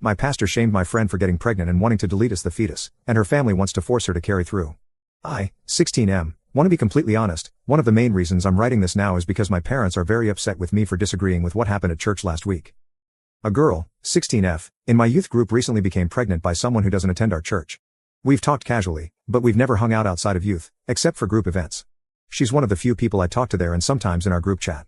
My pastor shamed my friend for getting pregnant and wanting to delete us the fetus, and her family wants to force her to carry through. I, 16M, want to be completely honest. One of the main reasons I'm writing this now is because my parents are very upset with me for disagreeing with what happened at church last week. A girl, 16F, in my youth group recently became pregnant by someone who doesn't attend our church. We've talked casually, but we've never hung out outside of youth, except for group events. She's one of the few people I talk to there and sometimes in our group chat.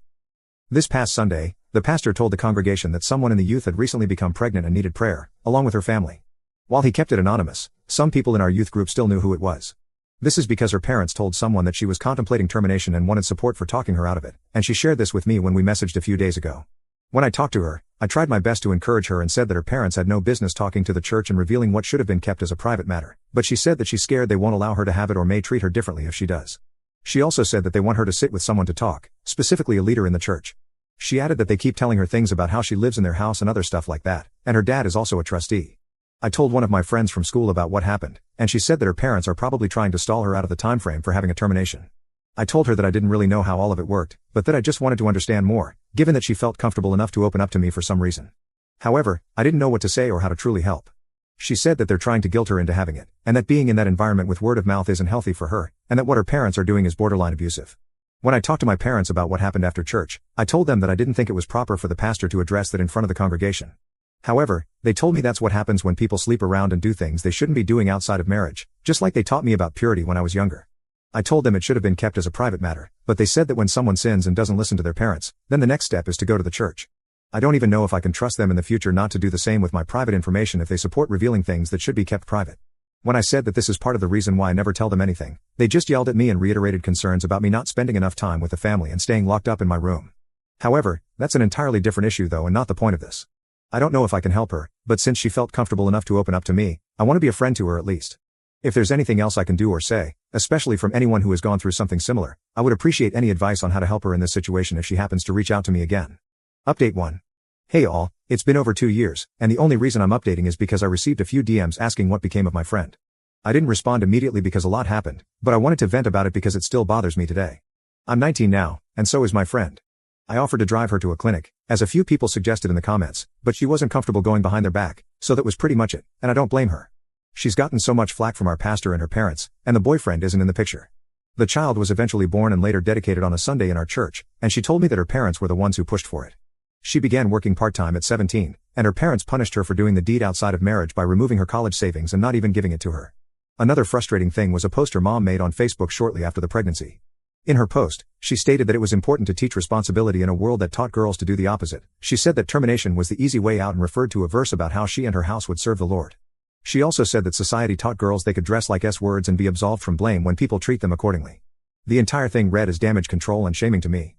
This past Sunday, the pastor told the congregation that someone in the youth had recently become pregnant and needed prayer, along with her family. While he kept it anonymous, some people in our youth group still knew who it was. This is because her parents told someone that she was contemplating termination and wanted support for talking her out of it, and she shared this with me when we messaged a few days ago. When I talked to her, I tried my best to encourage her and said that her parents had no business talking to the church and revealing what should have been kept as a private matter, but she said that she's scared they won't allow her to have it or may treat her differently if she does. She also said that they want her to sit with someone to talk, specifically a leader in the church. She added that they keep telling her things about how she lives in their house and other stuff like that, and her dad is also a trustee. I told one of my friends from school about what happened, and she said that her parents are probably trying to stall her out of the time frame for having a termination. I told her that I didn't really know how all of it worked, but that I just wanted to understand more, given that she felt comfortable enough to open up to me for some reason. However, I didn't know what to say or how to truly help. She said that they're trying to guilt her into having it, and that being in that environment with word of mouth isn't healthy for her, and that what her parents are doing is borderline abusive. When I talked to my parents about what happened after church, I told them that I didn't think it was proper for the pastor to address that in front of the congregation. However, they told me that's what happens when people sleep around and do things they shouldn't be doing outside of marriage, just like they taught me about purity when I was younger. I told them it should have been kept as a private matter, but they said that when someone sins and doesn't listen to their parents, then the next step is to go to the church. I don't even know if I can trust them in the future not to do the same with my private information if they support revealing things that should be kept private. When I said that this is part of the reason why I never tell them anything, they just yelled at me and reiterated concerns about me not spending enough time with the family and staying locked up in my room. However, that's an entirely different issue though and not the point of this. I don't know if I can help her, but since she felt comfortable enough to open up to me, I want to be a friend to her at least. If there's anything else I can do or say, especially from anyone who has gone through something similar, I would appreciate any advice on how to help her in this situation if she happens to reach out to me again. Update 1. Hey all, it's been over 2 years, and the only reason I'm updating is because I received a few DMs asking what became of my friend. I didn't respond immediately because a lot happened, but I wanted to vent about it because it still bothers me today. I'm 19 now, and so is my friend. I offered to drive her to a clinic, as a few people suggested in the comments, but she wasn't comfortable going behind their back, so that was pretty much it, and I don't blame her. She's gotten so much flack from our pastor and her parents, and the boyfriend isn't in the picture. The child was eventually born and later dedicated on a Sunday in our church, and she told me that her parents were the ones who pushed for it. She began working part-time at 17, and her parents punished her for doing the deed outside of marriage by removing her college savings and not even giving it to her. Another frustrating thing was a post her mom made on Facebook shortly after the pregnancy. In her post, she stated that it was important to teach responsibility in a world that taught girls to do the opposite. She said that termination was the easy way out and referred to a verse about how she and her house would serve the Lord. She also said that society taught girls they could dress like S-words and be absolved from blame when people treat them accordingly. The entire thing read as damage control and shaming to me.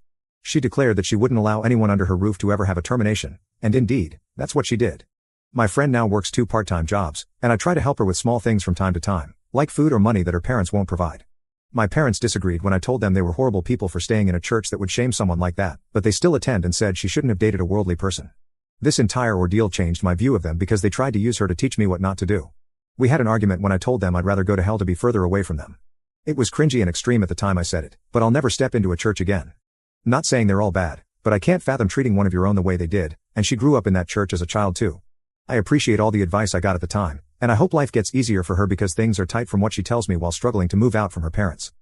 She declared that she wouldn't allow anyone under her roof to ever have a termination, and indeed, that's what she did. My friend now works 2 part-time jobs, and I try to help her with small things from time to time, like food or money that her parents won't provide. My parents disagreed when I told them they were horrible people for staying in a church that would shame someone like that, but they still attend and said she shouldn't have dated a worldly person. This entire ordeal changed my view of them because they tried to use her to teach me what not to do. We had an argument when I told them I'd rather go to hell to be further away from them. It was cringy and extreme at the time I said it, but I'll never step into a church again. Not saying they're all bad, but I can't fathom treating one of your own the way they did, and she grew up in that church as a child too. I appreciate all the advice I got at the time, and I hope life gets easier for her because things are tight from what she tells me while struggling to move out from her parents.